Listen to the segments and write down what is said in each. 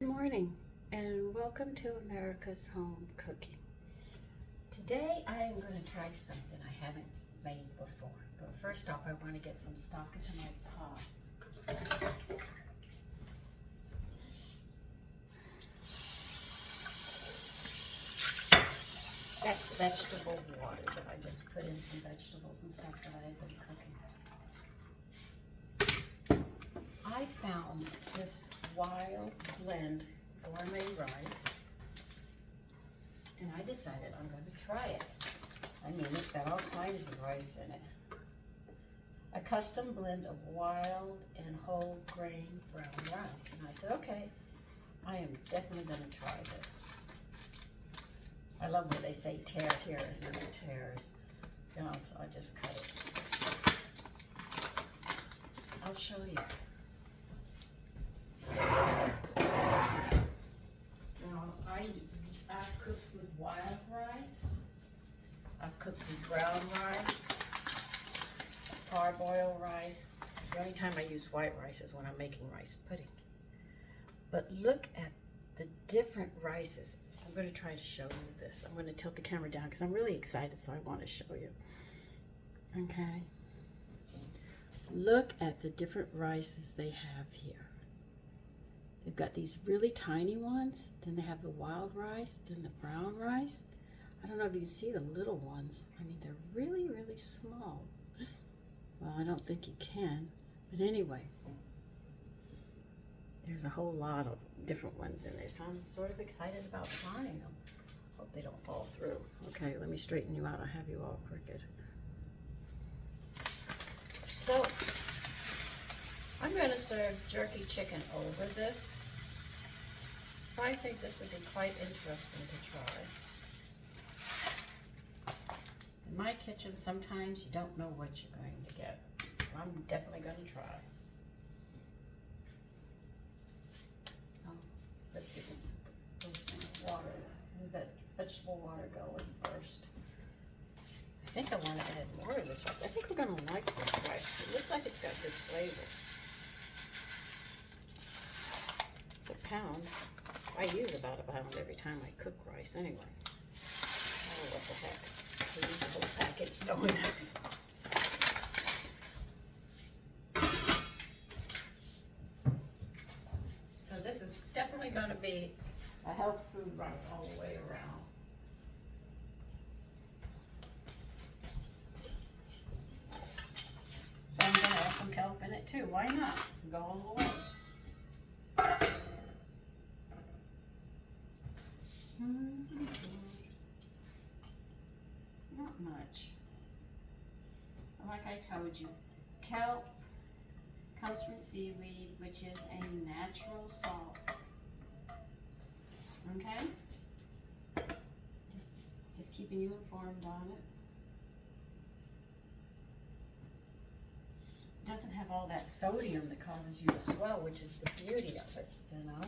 Good morning and welcome to America's Home Cooking. Today I am going to try something I haven't made before. But first off, I want to get some stock into my pot. That's vegetable water that I just put in some vegetables and stuff that I had been cooking. I found this Wild Blend gourmet rice, and I decided I'm going to try it. I mean, it's got all kinds of rice in it. A custom blend of wild and whole grain brown rice. And I said, okay, I am definitely going to try this. I love when they say tear here and then it tears. You know, so I just cut it. I'll show you. Now, I've cooked with wild rice. I've cooked with brown rice, parboiled rice. The only time I use white rice is when I'm making rice pudding. But look at the different rices. I'm going to try to show you this. I'm going to tilt the camera down because I'm really excited, so I want to show you. Okay. Look at the different rices they have here. They've got these really tiny ones, then they have the wild rice, then the brown rice. I don't know if you can see the little ones. I mean, they're really, really small. Well, I don't think you can, but anyway, there's a whole lot of different ones in there, so I'm sort of excited about trying them. Hope they don't fall through. Okay, let me straighten you out. I have you all crooked. So, I'm going to serve jerky chicken over this. I think this would be quite interesting to try. In my kitchen, sometimes you don't know what you're going to get. I'm definitely going to try. Oh, let's get this water, vegetable water going first. I think I want to add more of this rice. I think we're going to like this rice. It looks like it's got good flavor. It's a pound. I use about a pound every time I cook rice anyway. Oh, what the heck. I use the whole package donuts. So this is definitely going to be a health food rice all the way around. So I'm going to add some kelp in it too. Why not? Go all the way. Not much. Like I told you, kelp comes from seaweed, which is a natural salt. Okay? Just keeping you informed on it. It doesn't have all that sodium that causes you to swell, which is the beauty of it, you know?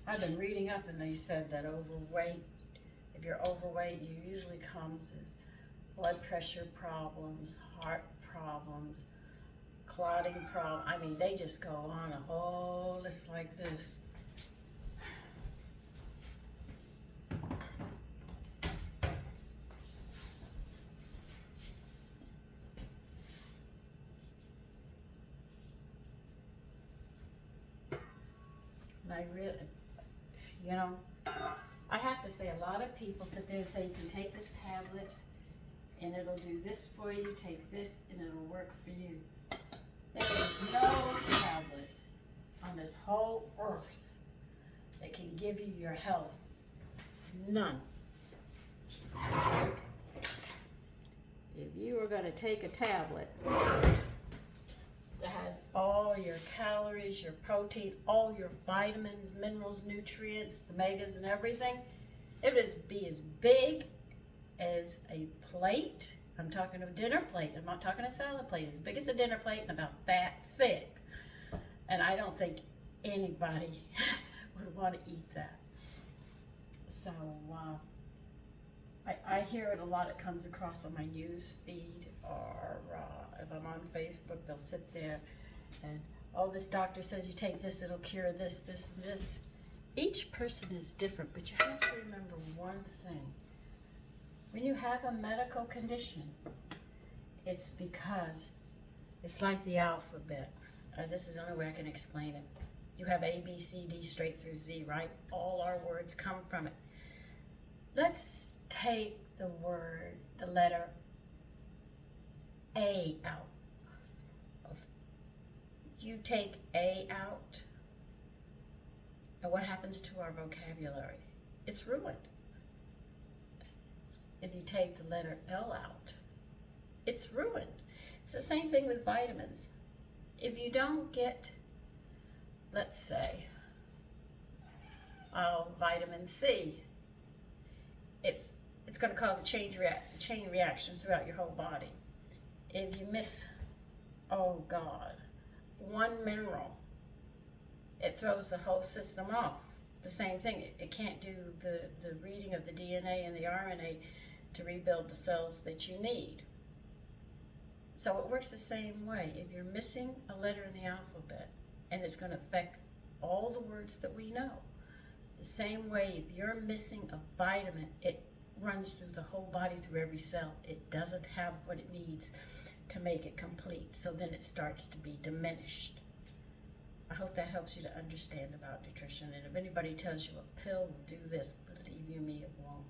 I've been reading up and they said that if you're overweight, you usually comes as blood pressure problems, heart problems, clotting problems. I mean, they just go on a whole list like this. And I really, you know, I have to say, a lot of people sit there and say, you can take this tablet and it'll do this for you, take this and it'll work for you. There is no tablet on this whole earth that can give you your health. None. If you are going to take a tablet that has all your calories, your protein, all your vitamins, minerals, nutrients, omegas and everything, it would be as big as a plate. I'm talking a dinner plate. I'm not talking a salad plate. As big as a dinner plate and about that thick. And I don't think anybody would want to eat that. So I hear it a lot. It comes across on my news feed, or if I'm on Facebook, they'll sit there and oh, this doctor says you take this, it'll cure this, this, and this. Each person is different, but you have to remember one thing. When you have a medical condition, it's because it's like the alphabet. This is the only way I can explain it. You have A, B, C, D, straight through Z, right? All our words come from it. Let's take the letter A out. You take A out, and what happens to our vocabulary? It's ruined. If you take the letter L out, it's ruined. It's the same thing with vitamins. If you don't get, let's say, vitamin C, it's going to cause a chain reaction throughout your whole body. If you miss, oh God, one mineral, it throws the whole system off. The same thing, it can't do the reading of the DNA and the RNA to rebuild the cells that you need. So it works the same way. If you're missing a letter in the alphabet, and it's going to affect all the words that we know. The same way, if you're missing a vitamin, it runs through the whole body, through every cell. It doesn't have what it needs to make it complete, so then it starts to be diminished. I hope that helps you to understand about nutrition, and if anybody tells you a pill will do this, believe me, it won't.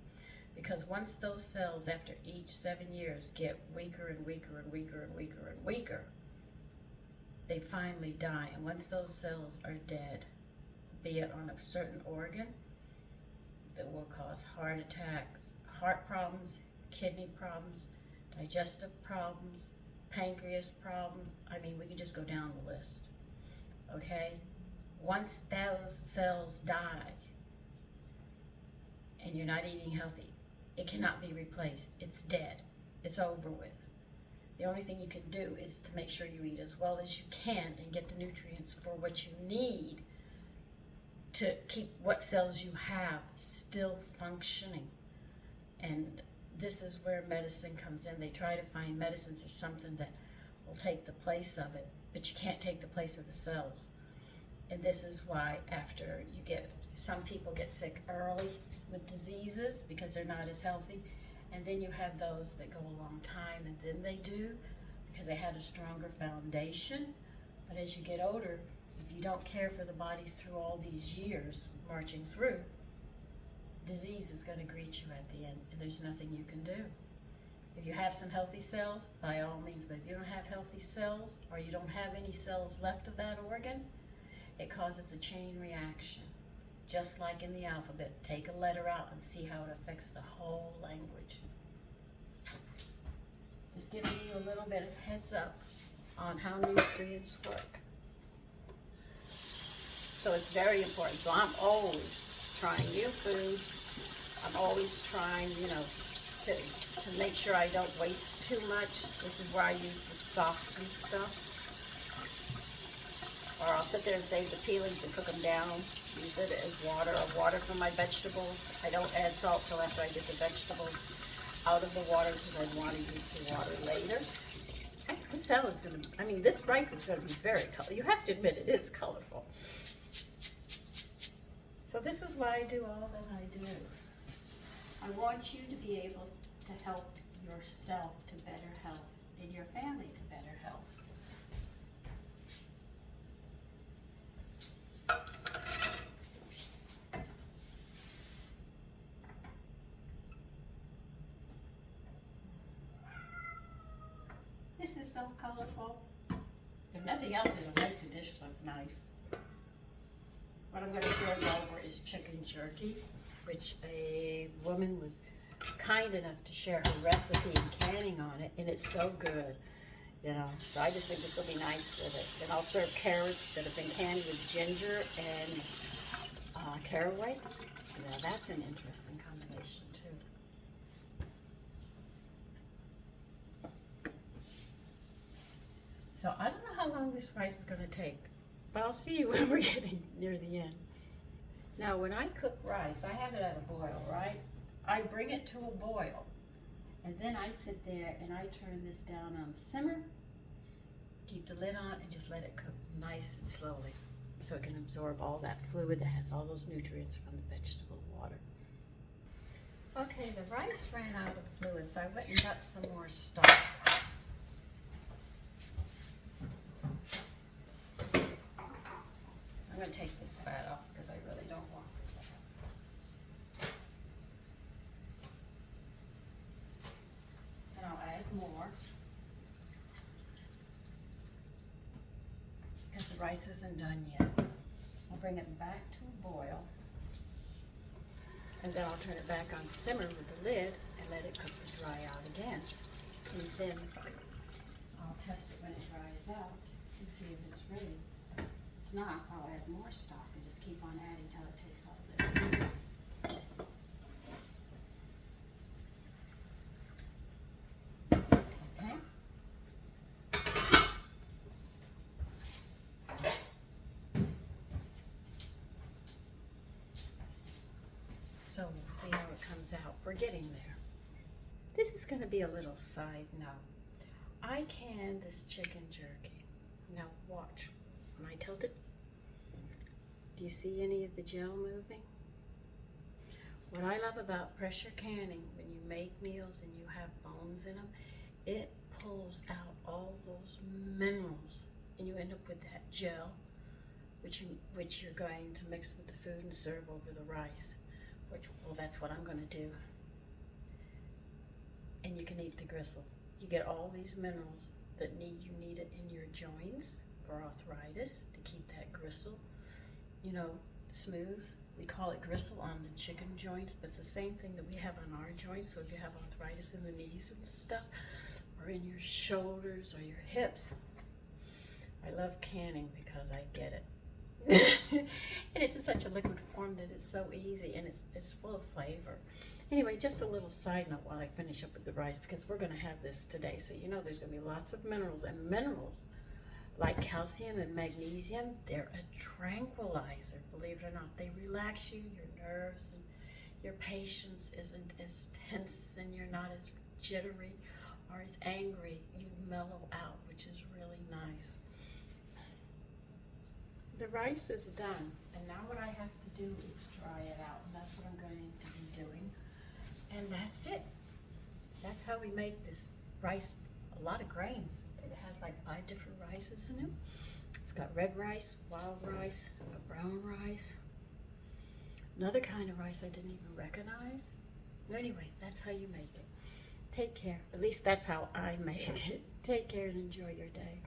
Because once those cells, after each 7 years, get weaker and weaker and weaker and weaker and weaker, they finally die. And once those cells are dead, be it on a certain organ, that will cause heart attacks, heart problems, kidney problems, digestive problems, pancreas problems. I mean, we can just go down the list. Okay? Once those cells die and you're not eating healthy, it cannot be replaced. It's dead. It's over with. The only thing you can do is to make sure you eat as well as you can and get the nutrients for what you need to keep what cells you have still functioning. And this is where medicine comes in. They try to find medicines or something that will take the place of it, but you can't take the place of the cells. And this is why after you get, some people get sick early with diseases because they're not as healthy, and then you have those that go a long time and then they do because they had a stronger foundation. But as you get older, if you don't care for the body through all these years marching through, disease is going to greet you at the end, and there's nothing you can do. If you have some healthy cells, by all means, but if you don't have healthy cells or you don't have any cells left of that organ, it causes a chain reaction. Just like in the alphabet, take a letter out and see how it affects the whole language. Just giving you a little bit of heads up on how nutrients work. So it's very important. So I'm always trying new foods. I'm always trying, to make sure I don't waste too much. This is where I use the stalks and stuff. Or I'll sit there and save the peelings and cook them down. Use it as water or water for my vegetables. I don't add salt till after I get the vegetables out of the water because I want to use the water later. This salad's going to, this rice is going to be very colorful. You have to admit it is colorful. So this is why I do all that I do. I want you to be able to help yourself to better health and your family to better health. This is so colorful. If nothing else, it'll make the dish look nice. What I'm going to serve over is chicken jerky, which a woman was kind enough to share her recipe and canning on it, and it's so good, So I just think this will be nice with it. Then I'll serve carrots that have been canned with ginger and caraway. Now that's an interesting combination too. So I don't know how long this rice is going to take, but I'll see you when we're getting near the end. Now when I cook rice, I have it at a boil, right? I bring it to a boil, and then I sit there and I turn this down on simmer Keep the lid on and just let it cook nice and slowly so it can absorb all that fluid that has all those nutrients from the vegetable water. Okay, the rice ran out of fluid, so I went and got some more stock. I'm going to take this fat off because I really don't want the fat. And I'll add more because the rice isn't done yet. I'll bring it back to a boil. And then I'll turn it back on simmer with the lid and let it cook and dry out again. And then I'll test it when it dries out and see if it's ready. If it's not, I'll add more stock and just keep on adding till it takes all the ingredients. Okay. So we'll see how it comes out. We're getting there. This is going to be a little side note. I canned this chicken jerky. Now watch. When I tilt it, do you see any of the gel moving? What I love about pressure canning, when you make meals and you have bones in them, it pulls out all those minerals and you end up with that gel, which you're going to mix with the food and serve over the rice. Well, that's what I'm going to do. And you can eat the gristle. You get all these minerals that you need it in your joints for arthritis to keep that gristle, smooth. We call it gristle on the chicken joints, but it's the same thing that we have on our joints. So if you have arthritis in the knees and stuff, or in your shoulders or your hips, I love canning because I get it. And it's in such a liquid form that it's so easy and it's full of flavor. Anyway, just a little side note while I finish up with the rice, because we're going to have this today. So there's going to be lots of minerals, and minerals like calcium and magnesium, they're a tranquilizer, believe it or not. They relax you, your nerves, and your patience isn't as tense, and you're not as jittery or as angry. You mellow out, which is really nice. The rice is done, and now what I have to do is dry it out, and that's what I'm going to be doing. And that's it. That's how we make this rice, a lot of grains. It has like 5 different rices in it. It's got red rice, wild rice, a brown rice, another kind of rice I didn't even recognize. Anyway, that's how you make it. Take care. At least that's how I make it. Take care and enjoy your day.